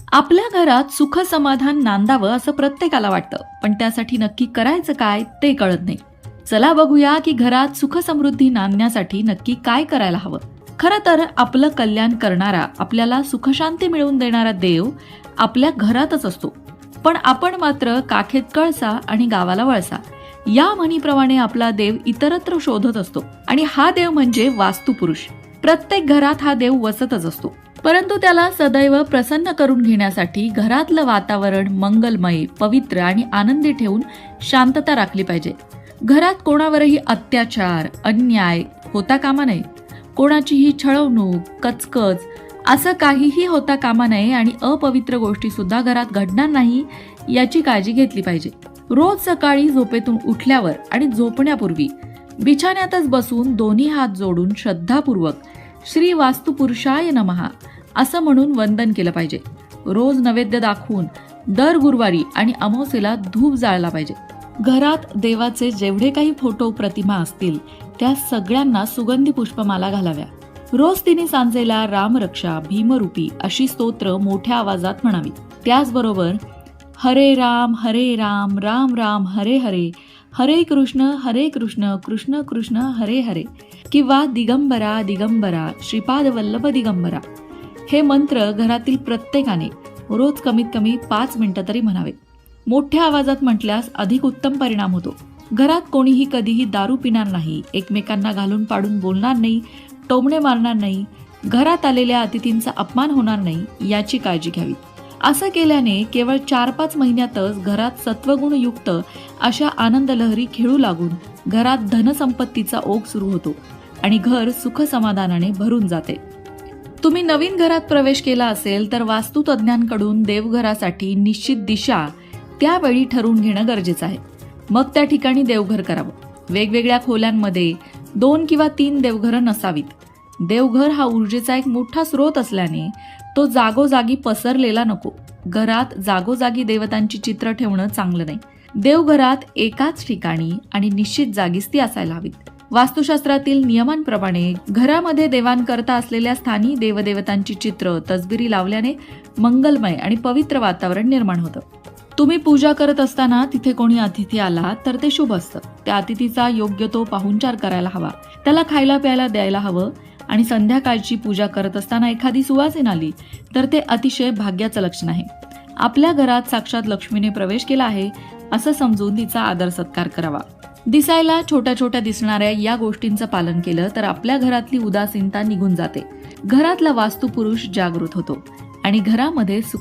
आपल्या घरात सुख समाधान नांदावं असं प्रत्येकाला वाटतं, पण त्यासाठी नक्की करायचं काय ते कळत नाही. चला बघूया की घरात सुख समृद्धी नांदण्यासाठी नक्की काय करायला हवं. खरं तर आपलं कल्याण करणारा, आपल्याला सुखशांती मिळवून देणारा देव आपल्या घरातच असतो. पण आपण मात्र काखेत कळसा आणि गावाला वळसा या म्हणीप्रमाणे आपला देव इतरत्र शोधत असतो. आणि हा देव म्हणजे वास्तुपुरुष. प्रत्येक घरात हा देव वसतच असतो, परंतु त्याला सदैव प्रसन्न करून घेण्यासाठी घरातलं वातावरण मंगलमय, पवित्र आणि आनंदी ठेवून शांतता राखली पाहिजे. घरात कोणावरही अत्याचार, अन्याय होता कामा नये. कोणाचीही छळवणूक, कचकच असं काहीही होता कामा नये आणि अपवित्र गोष्टी सुद्धा घरात घडणार नाही याची काळजी घेतली पाहिजे. रोज सकाळी झोपेतून उठल्यावर आणि झोपण्यापूर्वी बिछाण्यातच बसून दोन्ही हात जोडून श्रद्धापूर्वक श्री वास्तुपुरुषाय नमः असं म्हणून वंदन केलं पाहिजे. रोज नैवेद्य दाखवून दर गुरुवारी आणि अमावस्येला धूप जाळला पाहिजे. घरात देवाचे जेवढे काही फोटो प्रतिमा असतील त्या सगळ्यांना सुगंधी पुष्पमाला घालाव्या. रोज तिने सांजेला रामरक्षा, भीमरूपी अशी स्तोत्र मोठ्या आवाजात म्हणावी. त्याचबरोबर हरे राम राम राम हरे हरे, हरे कृष्ण कृष्ण कृष्ण हरे हरे किंवा दिगंबरा दिगंबरा श्रीपाद वल्लभ दिगंबरा हे मंत्र घरातील प्रत्येकाने रोज कमीत कमी 5 मिनिटं तरी म्हणावे. मोठ्या आवाजात म्हटल्यास अधिक उत्तम परिणाम होतो. घरात कोणीही कधीही दारू पिणार नाही, एकमेकांना घालून पाडून बोलणार नाही, टोमणे मारणार नाही, घरात आलेल्या अतिथींचा अपमान होणार नाही याची काळजी घ्यावी. असं केल्याने केवळ 4-5 महिन्यातच घरात सत्वगुणयुक्त अशा आनंद लहरी खेळू लागून घरात धनसंपत्तीचा ओघ सुरू होतो आणि घर सुख समाधानाने भरून जाते. तुम्ही नवीन घरात प्रवेश केला असेल तर वास्तुतज्ञांकडून देवघरासाठी निश्चित दिशा त्यावेळी ठरवून घेणं गरजेचं आहे. मग त्या ठिकाणी देवघर करावं. वेगवेगळ्या खोल्यांमध्ये 2 किंवा 3 देवघरं नसावीत. देवघर हा ऊर्जेचा एक मोठा स्रोत असल्याने तो जागोजागी पसरलेला नको. घरात जागोजागी देवतांची चित्र ठेवणं चांगलं नाही. देवघरात एकाच ठिकाणी आणि निश्चित जागीच ती असायला हवीत. वास्तुशास्त्रातील नियमांप्रमाणे घरामध्ये देवांकरता असलेल्या स्थानी देवदेवतांची चित्र तसबिरी लावल्याने मंगलमय आणि पवित्र वातावरण निर्माण होतं. तुम्ही पूजा करत असताना तिथे कोणी अतिथी आला तर ते शुभ असतं. त्या अतिथीचा योग्य तो पाहुणचार करायला हवा, त्याला खायला प्यायला द्यायला हवं. आणि संध्याकाळची पूजा करत असताना एखादी सुवासीन आली तर ते अतिशय भाग्याचं लक्षण आहे. आपल्या घरात साक्षात लक्ष्मीने प्रवेश केला आहे असं समजून तिचा आदर सत्कार करावा. दिसायला छोट्या छोट्या दिसणाऱ्या या गोष्टींचं पालन केलं तर आपल्या घरातली उदासीनता निघून जाते. घरातला वास्तुपुरुष जागृत होतो आणि घरामध्ये सुख